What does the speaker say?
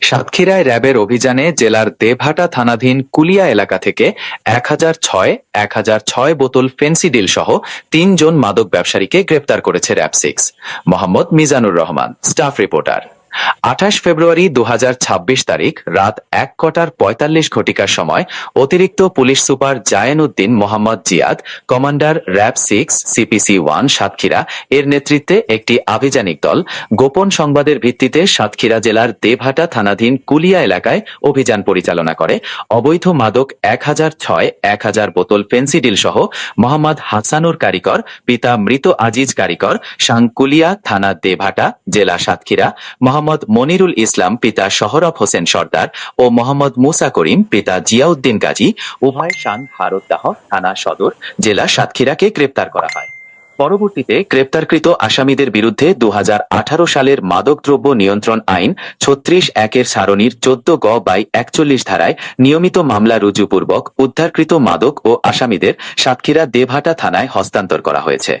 সাতক্ষীরায় র্যাবের অভিযানে জেলার দেবহাটা থানাধীন কুলিয়া এলাকা থেকে ১০০৬ বোতল ফেন্সিডিল সহ ৩ জন মাদক ব্যবসায়ীকে গ্রেপ্তার করেছে র্যাব 6। Mohammad Mizanur Rahman, staff reporter. ২৮ ফেব্রুয়ারি ২০২৬ তারিখ রাত ১:৪৫ সময় অতিরিক্ত police super Zayen Uddin Mohammad Ziad, commander RAB 6 CPC 1 Satkhira এর নেতৃত্বে একটি আভিযানিক দল গোপন সংবাদের ভিত্তিতে সাতক্ষীরা জেলার দেবহাটা থানাধীন কুলিয়া এলাকায় অভিযান পরিচালনা করে অবৈধ মাদক ১০০৬ বোতল ফেন্সিডিল সহ মোহাম্মদ হাসানুর কারিকর, পিতা মৃত আজিজ কারিকর, সাংকুলিয়া, থানা দেবহাটা, জেলা সাতক্ষীরা, মোহাম্মদ মনিরুল ইসলাম, পিতা শহরফ হোসেন সর্দার ও মোহাম্মদ মুসা করিম, পিতা জিয়াউদ্দিন গাজী, উভয় শান হারুদ্দাহ, থানা সদর, জেলা সাতক্ষীরাকে গ্রেপ্তার করা হয়। পরবর্তীতে গ্রেপ্তারকৃত আসামিদের বিরুদ্ধে ২০১৮ সালের মাদকদ্রব্য নিয়ন্ত্রণ আইন ৩৬(১) সারণীর ১৪(গ)/৪১ ধারায় নিয়মিত মামলা রুজুপূর্বক উদ্ধারকৃত মাদক ও আসামিদের সাতক্ষীরা দেবহাটা থানায় হস্তান্তর করা হয়েছে।